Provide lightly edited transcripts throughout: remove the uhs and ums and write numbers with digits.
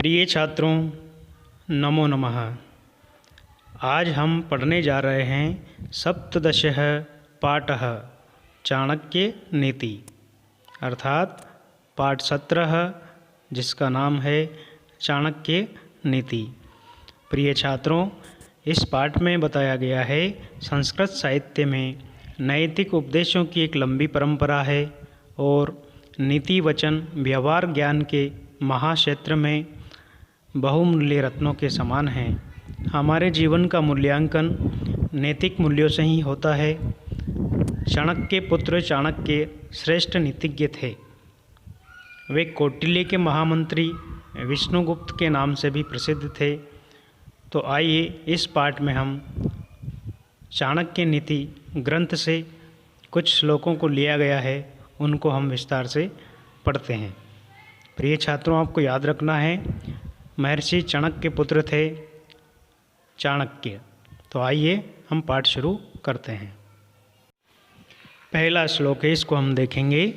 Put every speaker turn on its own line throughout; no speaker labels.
प्रिय छात्रों, नमो नमः। आज हम पढ़ने जा रहे हैं सप्तदशः पाठः चाणक्य नीति अर्थात पाठ 17 जिसका नाम है चाणक्य नीति। प्रिय छात्रों, इस पाठ में बताया गया है संस्कृत साहित्य में नैतिक उपदेशों की एक लंबी परंपरा है और नीति वचन व्यवहार ज्ञान के महाक्षेत्र में बहुमूल्य रत्नों के समान हैं। हमारे जीवन का मूल्यांकन नैतिक मूल्यों से ही होता है। चाणक्य पुत्र चाणक्य श्रेष्ठ नीतिज्ञ थे। वे कौटिल्य के महामंत्री विष्णुगुप्त के नाम से भी प्रसिद्ध थे। तो आइए इस पाठ में हम चाणक्य नीति ग्रंथ से कुछ श्लोकों को लिया गया है, उनको हम विस्तार से पढ़ते हैं। प्रिय छात्रों, आपको याद रखना है महर्षि चाणक्य पुत्र थे चाणक्य। तो आइए हम पाठ शुरू करते हैं। पहला श्लोक है, इसको हम देखेंगे।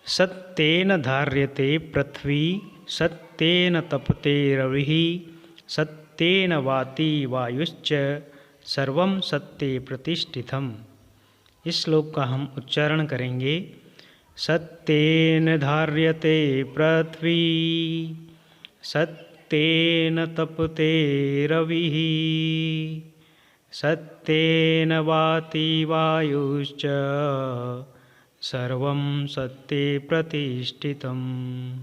सत्येन धार्यते पृथ्वी सत्येन तपते रविः सत्येन वाति वायुश्च सर्वं सत्ये प्रतिष्ठितम्। इस श्लोक का हम उच्चारण करेंगे। सत्येन धार्यते पृथ्वी सत्येन तपते रविः सत्येन वाति वायुश्च सर्वं सत्ये प्रतिष्ठितम्।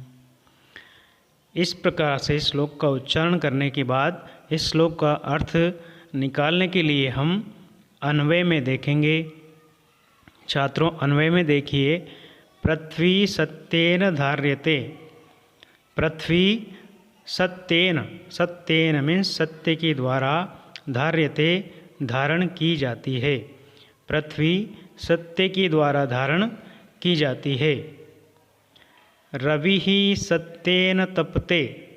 इस प्रकार से श्लोक का उच्चारण करने के बाद इस श्लोक का अर्थ निकालने के लिए हम अन्वय में देखेंगे। छात्रों, अन्वय में देखिए। पृथ्वी सत्येन धार्यते। पृथ्वी सत्येन, सत्येन मीन्स सत्य के द्वारा, धार्यते धारण की जाती है। पृथ्वी सत्य के द्वारा धारण की जाती है। रविः सत्येन तपते।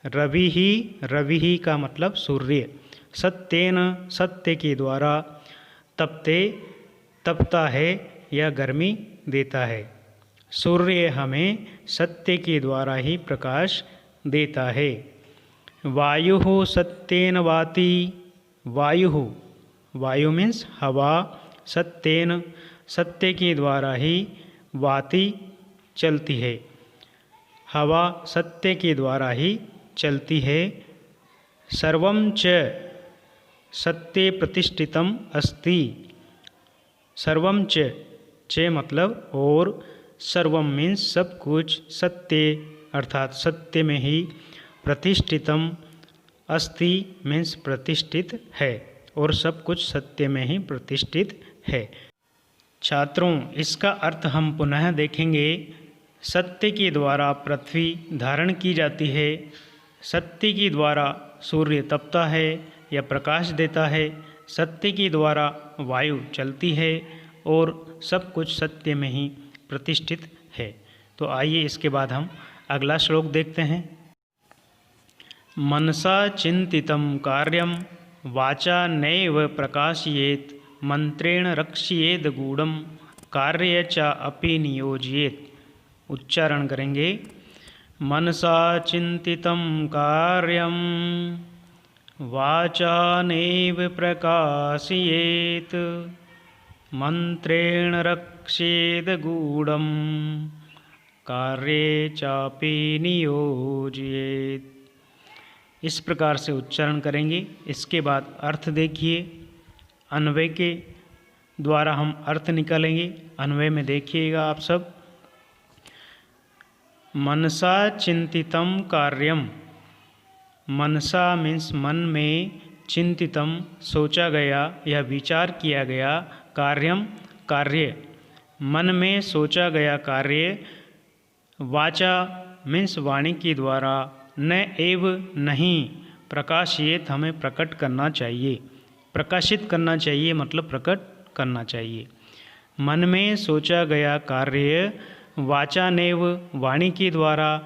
रविः का मतलब सूर्य। सत्येन सत्य के द्वारा, तपते तपता है या गर्मी देता है। सूर्य हमें सत्य के द्वारा ही प्रकाश देता है। वायुः सत्येन वाति। वायु मीन्स हवा, सत्येन सत्य के द्वारा ही वाति चलती है। हवा सत्य के द्वारा ही चलती है। सर्वं च सत्ये प्रतिष्ठितम् अस्ति। सर्वं च मतलब और, सर्वम मीन्स सब कुछ, सत्य अर्थात सत्य में ही, प्रतिष्ठितम अस्ति मीन्स प्रतिष्ठित है, और सब कुछ सत्य में ही प्रतिष्ठित है। छात्रों, इसका अर्थ हम पुनः देखेंगे। सत्य के द्वारा पृथ्वी धारण की जाती है। सत्य के द्वारा सूर्य तपता है या प्रकाश देता है। सत्य के द्वारा वायु चलती है और सब कुछ सत्य में ही प्रतिष्ठित है। तो आइए इसके बाद हम अगला श्लोक देखते हैं। मनसा चिंतितं कार्यं वाचा नैव प्रकाशयेत् मंत्रेण रक्षयेद गूढ़ं कार्य च अपि नियोजयेत्। उच्चारण करेंगे। मनसा चिंतितं कार्यं वाचा नैव प्रकाशयेत् मंत्रेण रक्षेद गूढ़ं कार्ये चापि नियोजयेत्। इस प्रकार से उच्चारण करेंगे। इसके बाद अर्थ देखिए। अन्वय के द्वारा हम अर्थ निकालेंगे। अन्वय में देखिएगा आप सब। मनसा चिंतितं कार्यम। मनसा मीन्स मन में, चिंतितम सोचा गया या विचार किया गया, कार्यम कार्य मन में सोचा गया कार्य, वाचा मीन्स वाणी के द्वारा, न एव नहीं, प्रकाशित हमें प्रकट करना चाहिए। प्रकाशित करना चाहिए मतलब प्रकट करना चाहिए। मन में सोचा गया कार्य वाचा नेव वाणी के द्वारा,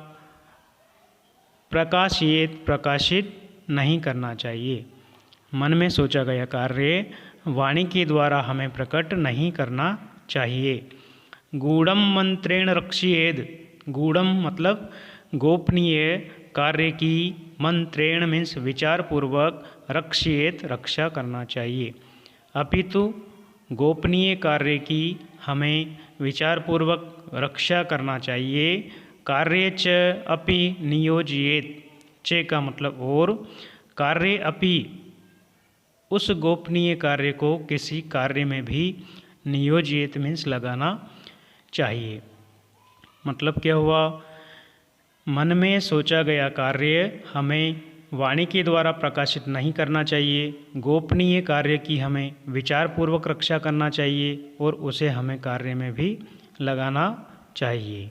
प्रकाशित नहीं करना चाहिए। मन में सोचा गया कार्य वाणी के द्वारा हमें प्रकट नहीं करना चाहिए। गूढ़म मंत्रेण रक्षयेद। गूढ़म मतलब गोपनीय कार्य की मंत्रेण मीन्स विचारपूर्वक रक्षेत रक्षा करना चाहिए। अपितु गोपनीय कार्य की हमें विचारपूर्वक रक्षा करना चाहिए। कार्य च अपि नियोजयेत, च का मतलब और, कार्य अपि उस गोपनीय कार्य को किसी कार्य में भी नियोजित मीन्स लगाना चाहिए। मतलब क्या हुआ, मन में सोचा गया कार्य हमें वाणी के द्वारा प्रकाशित नहीं करना चाहिए। गोपनीय कार्य की हमें विचारपूर्वक रक्षा करना चाहिए और उसे हमें कार्य में भी लगाना चाहिए।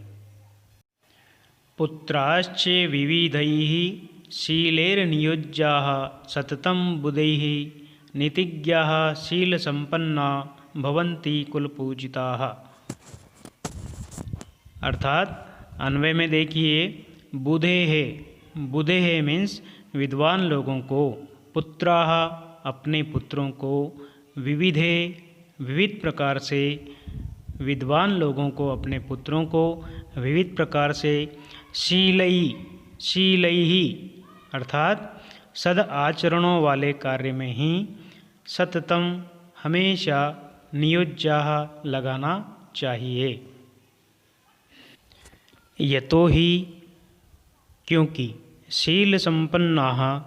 पुत्राश्च विविधैः शीलैर्नियोज्याः सततं बुधैः नीतिज्ञाः शीलसम्पन्ना भवन्ति कुलपूजिताः। अर्थात अन्वय में देखिए, बुधे है मीन्स विद्वान लोगों को, पुत्राः अपने पुत्रों को, विविध प्रकार से, विद्वान लोगों को अपने पुत्रों को विविध प्रकार से, शीलैः अर्थात सद आचरणों वाले कार्य में ही, सततम हमेशा, नियोज्याः लगाना चाहिए। यतो ही क्योंकि, शील संपन्नाः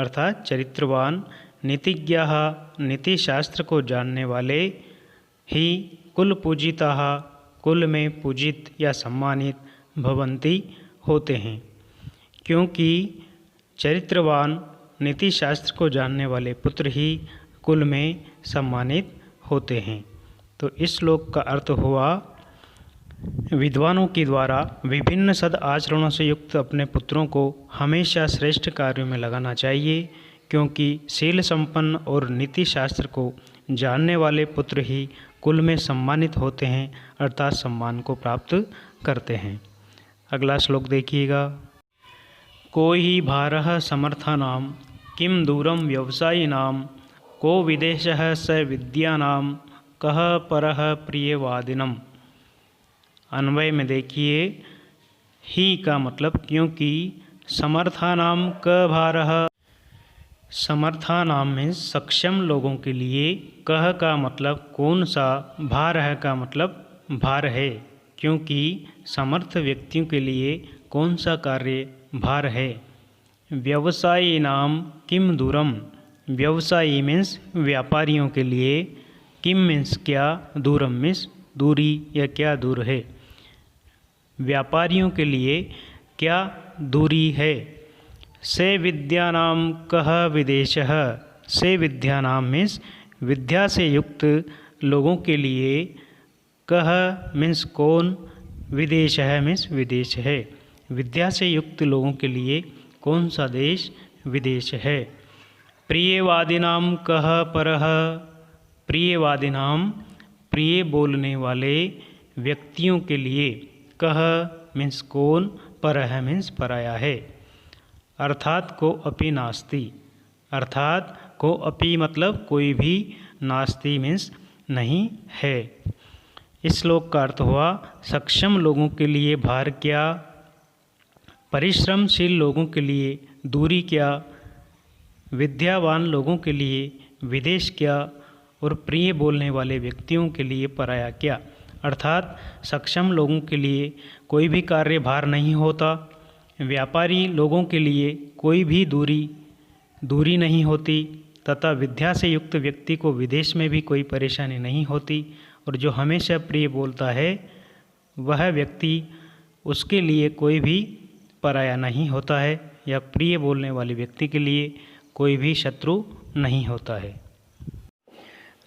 अर्थात चरित्रवान, नीतिज्ञाः नीति शास्त्र को जानने वाले, ही कुल पूजिताः कुल में पूजित या सम्मानित, भवन्ति होते हैं। क्योंकि चरित्रवान नीति शास्त्र को जानने वाले पुत्र ही कुल में सम्मानित होते हैं। तो इस श्लोक का अर्थ हुआ, विद्वानों के द्वारा विभिन्न सद आचरणों से युक्त अपने पुत्रों को हमेशा श्रेष्ठ कार्यों में लगाना चाहिए, क्योंकि शील संपन्न और नीति शास्त्र को जानने वाले पुत्र ही कुल में सम्मानित होते हैं, अर्थात सम्मान को प्राप्त करते हैं। अगला श्लोक देखिएगा। को ही भारः समर्थानां किं दूरं व्यवसायिनां, को विदेशः स विद्यानां कः परः प्रियवादिनम्। अन्वय में देखिए, ही का मतलब क्योंकि, समर्थानाम क भारः, समर्थानाम में सक्षम लोगों के लिए, कह का मतलब कौन सा, भारः का मतलब भार है, क्योंकि समर्थ व्यक्तियों के लिए कौन सा कार्य भार है। व्यवसायी नाम किम दूरम, व्यवसायी मीन्स व्यापारियों के लिए, किम मीन्स क्या, दूरम मीन्स दूरी या क्या दूर है। व्यापारियों के लिए क्या दूरी है। से विद्यानाम कह विदेशः, से विद्यानाम मीन्स विद्या से युक्त लोगों के लिए, कह मीन्स कौन, विदेशः मीन्स विदेश है। विद्या से युक्त लोगों के लिए कौन सा देश, विदेश है। प्रियवादिनाम कह परः, प्रियवादिनाम प्रिय बोलने वाले व्यक्तियों के लिए, कह मीन्स कौन, परः मीन्स पराया है। अर्थात को अपि नास्ति, अर्थात को अपि मतलब कोई भी, नास्ति मीन्स नहीं है। इस श्लोक का अर्थ हुआ, सक्षम लोगों के लिए भार क्या, परिश्रमशील लोगों के लिए दूरी क्या, विद्यावान लोगों के लिए विदेश क्या, और प्रिय बोलने वाले व्यक्तियों के लिए पराया क्या। अर्थात सक्षम लोगों के लिए कोई भी कार्य भार नहीं होता, व्यापारी लोगों के लिए कोई भी दूरी नहीं होती, तथा विद्या से युक्त व्यक्ति को विदेश में भी कोई परेशानी नहीं होती, और जो हमेशा प्रिय बोलता है वह व्यक्ति, उसके लिए कोई भी पराया नहीं होता है, या प्रिय बोलने वाले व्यक्ति के लिए कोई भी शत्रु नहीं होता है।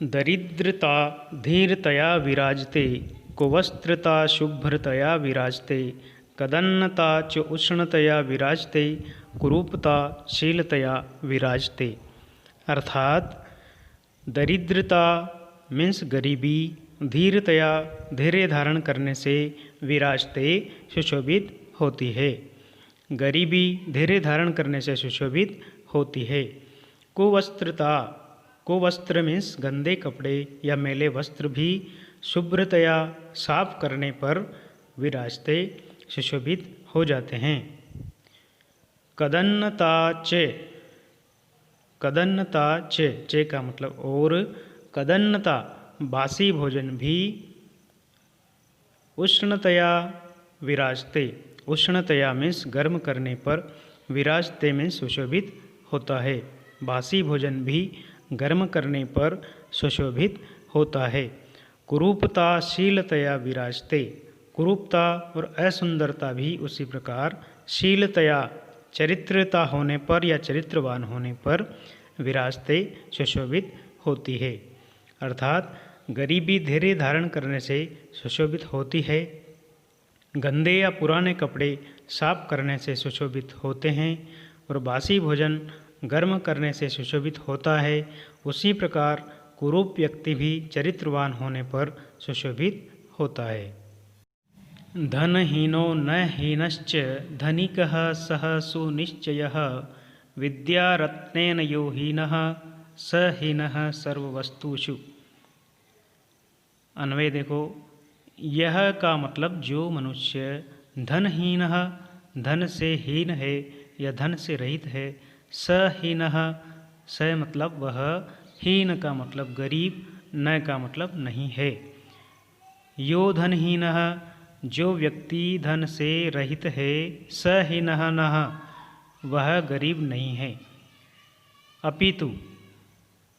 दरिद्रता धीरतया विराजते, कुवस्त्रता शुभ्रतया विराजते, कदन्नता च उष्णतया विराजते, कुरूपता शीलतया विराजते। अर्थात दरिद्रता मीन्स गरीबी, धीरतया धैर्य धारण करने से, विराजते सुशोभित होती है। गरीबी धैर्य धारण करने से सुशोभित होती है। कुवस्त्रता, कुवस्त्र मीन्स गंदे कपड़े या मैले वस्त्र भी, शुभ्रतया साफ करने पर, विराजते सुशोभित हो जाते हैं। कदन्नता चे, कदन्नता चे, चे का मतलब और, कदन्नता बासी भोजन भी उष्णतया विराजते, उष्णतया मीन्स गर्म करने पर, विराजते में सुशोभित होता है। बासी भोजन भी गर्म करने पर सुशोभित होता है। कुरूपता शीलतया विराजते, कुरूपता और असुंदरता भी उसी प्रकार शीलतया चरित्रता होने पर या चरित्रवान होने पर विराजते सुशोभित होती है। अर्थात गरीबी धैर्य धारण करने से सुशोभित होती है, गंदे या पुराने कपड़े साफ करने से सुशोभित होते हैं और बासी भोजन गर्म करने से सुशोभित होता है। उसी प्रकार कुरूप व्यक्ति भी चरित्रवान होने पर सुशोभित होता है। धनहीनो न हीनश्च धनिकः सः सुनिश्चयः विद्यारत्नेन यो हीनः स हीनः सर्ववस्तुषु। अन्वय देखो, यह का मतलब जो मनुष्य धनहीन, धन से हीन है या धन से रहित है, स हीनः, स मतलब वह, हीन का मतलब गरीब, न का मतलब नहीं है। यो धनहीनः, जो व्यक्ति धन से रहित है, स हीनः नः, वह गरीब नहीं है। अपितु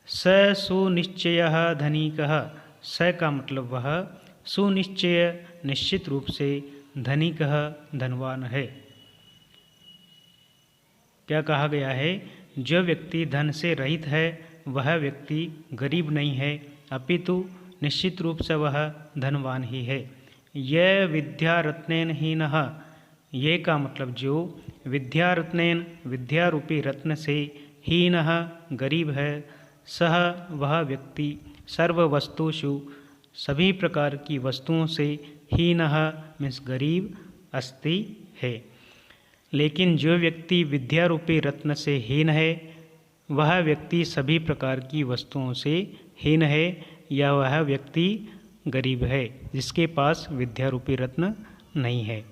स सुनिश्चयः धनिकः, स का मतलब वह सुनिश्चय निश्चित रूप से, धनिकः धनवान है। क्या कहा गया है? जो व्यक्ति धन से रहित है वह व्यक्ति गरीब नहीं है, अपितु निश्चित रूप से वह धनवान ही है। यह विद्या रत्नेन हीनः, ये का मतलब जो विद्या रत्नेन, विद्या रूपी रत्न से, हीनः गरीब है, सह वह व्यक्ति, सर्व वस्तुषु सभी प्रकार की वस्तुओं से, हीनः मीन्स गरीब, अस्ति है। लेकिन जो व्यक्ति विद्या रूपी रत्न से हीन है वह व्यक्ति सभी प्रकार की वस्तुओं से हीन है, या वह व्यक्ति गरीब है जिसके पास विद्या रूपी रत्न नहीं है।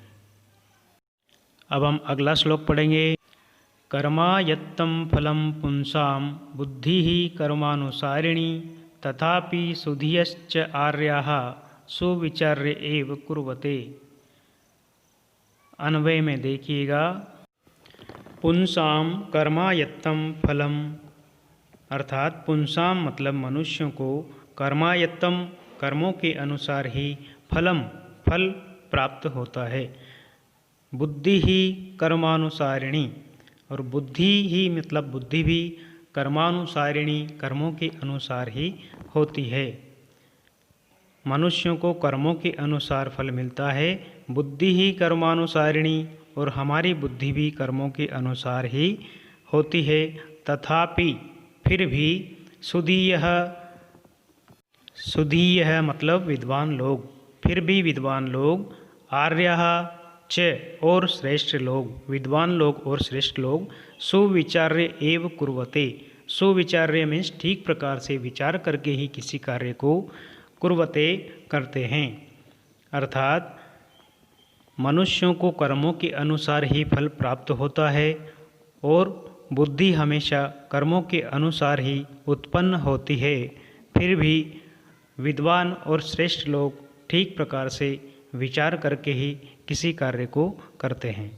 अब हम अगला श्लोक पढ़ेंगे। कर्मायत्तं फलं पुंसां बुद्धिः कर्मानुसारिणी तथापि सुधियश्च आर्याः सुविचार्य एव कुर्वते। अन्वय में देखिएगा, पुंसां कर्मायत्तं फलम, अर्थात पुंसां मतलब मनुष्यों को, कर्मायत्तम कर्मों के अनुसार ही, फलम फल प्राप्त होता है, बुद्धि ही कर्मानुसारिणी, और बुद्धि ही मतलब बुद्धि भी कर्मानुसारिणी कर्मों के अनुसार ही होती है। मनुष्यों को कर्मों के अनुसार फल मिलता है, बुद्धि ही कर्मानुसारिणी, और हमारी बुद्धि भी कर्मों के अनुसार ही होती है। तथापि फिर भी, सुधीयः, सुधीयः मतलब विद्वान लोग, फिर भी विद्वान लोग, आर्यः च और श्रेष्ठ लोग, विद्वान लोग और श्रेष्ठ लोग, सुविचार्य एव कुर्वते, सुविचार्य मीन्स ठीक प्रकार से विचार करके ही किसी कार्य को कुर्वते करते हैं। अर्थात मनुष्यों को कर्मों के अनुसार ही फल प्राप्त होता है और बुद्धि हमेशा कर्मों के अनुसार ही उत्पन्न होती है। फिर भी विद्वान और श्रेष्ठ लोग ठीक प्रकार से विचार करके ही किसी कार्य को करते हैं।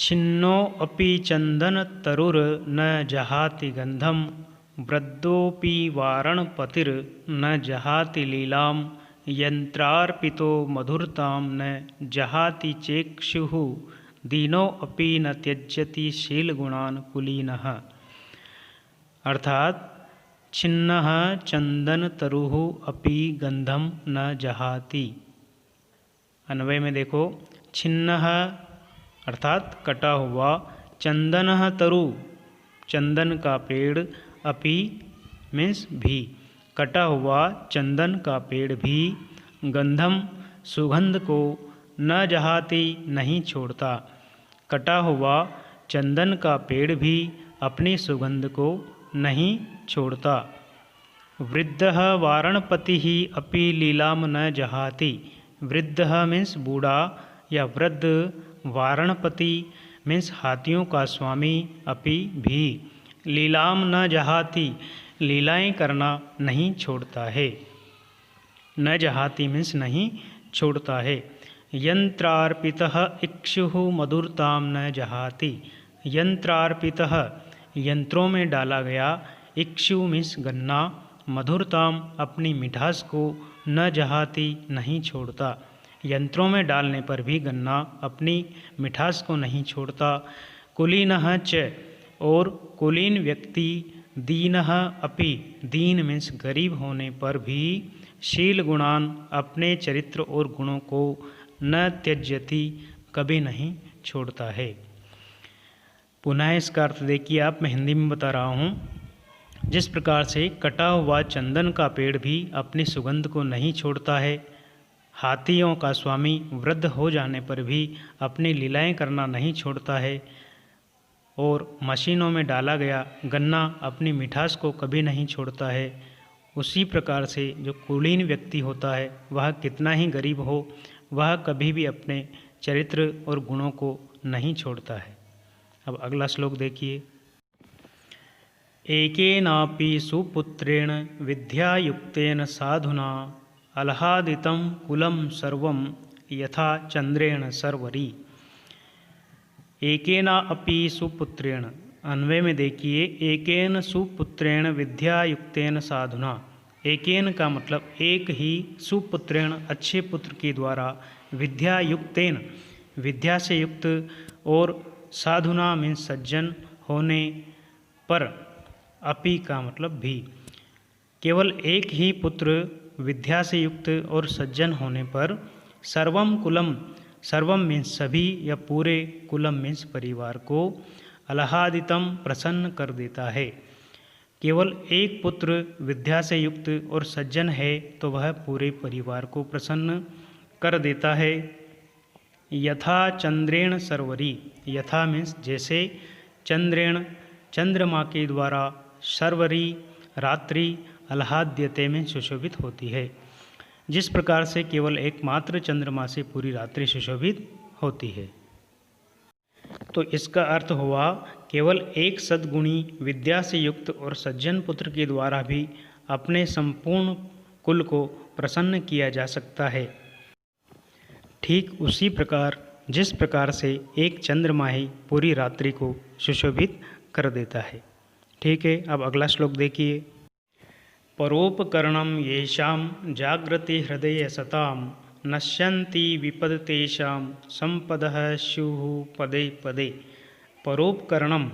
छिन्नो अपि चंदन तरुर न जहाति गंधम वृद्धोपि वारणपतिर न जहाति लीलाम यंत्रार्पितो मधुरतां न जहाति चेक्षुः दीनो अपि न त्यज्यति शीलगुणान् कुलीनः। अर्थात छिन्नः चंदन तरुः अपि गंधम न जहाति। अन्वय में देखो, छिन्नः अर्थात कटा हुआ, चंदनः तरु चंदन का पेड़, अपि मीन्स भी, कटा हुआ चंदन का पेड़ भी, गंधम सुगंध को, न जहाती नहीं छोड़ता, कटा हुआ चंदन का पेड़ भी अपनी सुगंध को नहीं छोड़ता। वृद्धः वारणपतिः अपि लीलाम न जहाति, वृद्धः मीन्स बूढ़ा या वृद्ध वारणपति मीन्स हाथियों का स्वामी अपि भी लीलाम न जहाती लीलाएं करना नहीं छोड़ता है। न जहाती मीन्स नहीं छोड़ता है। यंत्रार्पितः इक्षुः मधुरताम न जहाती। यंत्रार्पितः यंत्रों में डाला गया, इक्षु मीन्स गन्ना, मधुरताम अपनी मिठास को, न जहाती नहीं छोड़ता। यंत्रों में डालने पर भी गन्ना अपनी मिठास को नहीं छोड़ता। कुलीनः च और कुलीन व्यक्ति, दीनः अपि दीन मीन्स गरीब होने पर भी, शील गुणान अपने चरित्र और गुणों को, न त्यज्यति कभी नहीं छोड़ता है। पुनः इसका अर्थ देखिए आप, मैं हिंदी में बता रहा हूँ। जिस प्रकार से कटा हुआ चंदन का पेड़ भी अपनी सुगंध को नहीं छोड़ता है, हाथियों का स्वामी वृद्ध हो जाने पर भी अपनी लीलाएं करना नहीं छोड़ता है, और मशीनों में डाला गया गन्ना अपनी मिठास को कभी नहीं छोड़ता है, उसी प्रकार से जो कुलीन व्यक्ति होता है वह कितना ही गरीब हो, वह कभी भी अपने चरित्र और गुणों को नहीं छोड़ता है। अब अगला श्लोक देखिए। एकेनापि सुपुत्रेण विद्यायुक्तेन साधुना आह्लादितं कुलं सर्वं यथा चंद्रेण सर्वरी। एकेना अपि सुपुत्रेण, अन्वय में देखिए, एकेन सुपुत्रेण विद्यायुक्तेन साधुना। एकेन का मतलब एक ही, सुपुत्रेण अच्छे पुत्र के द्वारा, विद्यायुक्तेन विद्या से युक्त, और साधुना मीन्स सज्जन होने पर, अपि का मतलब भी। केवल एक ही पुत्र विद्या से युक्त और सज्जन होने पर, सर्वम कुलम, सर्वम मीन्स सभी या पूरे, कुलम मीन्स परिवार को, आह्लादितम प्रसन्न कर देता है। केवल एक पुत्र विद्या से युक्त और सज्जन है तो वह पूरे परिवार को प्रसन्न कर देता है। यथा चंद्रेण सर्वरी, यथा मीन्स जैसे, चंद्रेण चंद्रमा के द्वारा, सर्वरी रात्रि, आह्लाद्यते में सुशोभित होती है। जिस प्रकार से केवल एकमात्र चंद्रमा से पूरी रात्रि सुशोभित होती है। तो इसका अर्थ हुआ, केवल एक सद्गुणी विद्या से युक्त और सज्जन पुत्र के द्वारा भी अपने संपूर्ण कुल को प्रसन्न किया जा सकता है। ठीक उसी प्रकार जिस प्रकार से एक चंद्रमा ही पूरी रात्रि को सुशोभित कर देता है। ठीक है, अब अगला श्लोक देखिए। परोपकरणम येषाम जागृति हृदय सताम नश्यन्ति विपदतेषां संपदः स्युः पदे पदे। परोपकरणम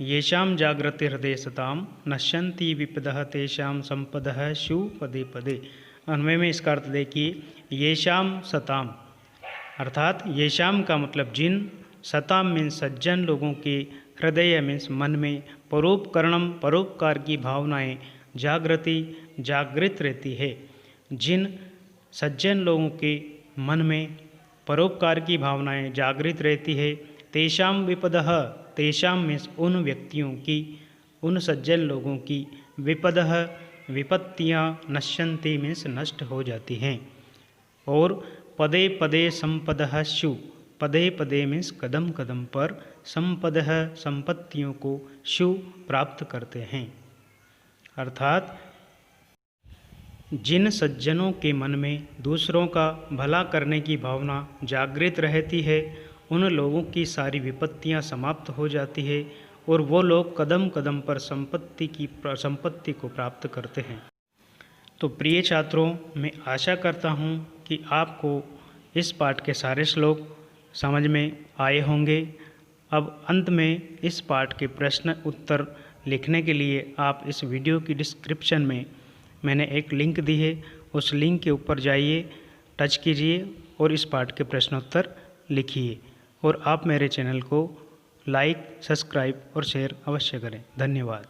येषां जागृति हृदय सतां नश्यन्ति विपदः तेषां संपदः स्युः पदे पदे। अन्वय में इसका अर्थ देखिए, येषां सताम अर्थात येषां का मतलब जिन, सताम मीन्स सज्जन लोगों के, हृदय मीन्स मन में, परोपकरणम परोपकार की भावनाएं, जागृति जागृत रहती है। जिन सज्जन लोगों के मन में परोपकार की भावनाएं जागृत रहती है, तेषां विपदः, तेषां मीन्स उन व्यक्तियों की, उन सज्जन लोगों की, विपदः विपत्तियाँ, नश्यन्ति मीन्स नष्ट हो जाती हैं, और पदे पदे संपदः स्युः, पदे पदे मीन्स कदम कदम पर, संपदः संपत्तियों को, स्युः प्राप्त करते हैं। अर्थात जिन सज्जनों के मन में दूसरों का भला करने की भावना जागृत रहती है, उन लोगों की सारी विपत्तियां समाप्त हो जाती है और वो लोग कदम कदम पर संपत्ति को प्राप्त करते हैं। तो प्रिय छात्रों, मैं आशा करता हूँ कि आपको इस पाठ के सारे श्लोक समझ में आए होंगे। अब अंत में इस पाठ के प्रश्न उत्तर लिखने के लिए आप इस वीडियो की डिस्क्रिप्शन में मैंने एक लिंक दी है, उस लिंक के ऊपर जाइए, टच कीजिए और इस पाठ के प्रश्नोत्तर लिखिए। और आप मेरे चैनल को लाइक, सब्सक्राइब और शेयर अवश्य करें। धन्यवाद।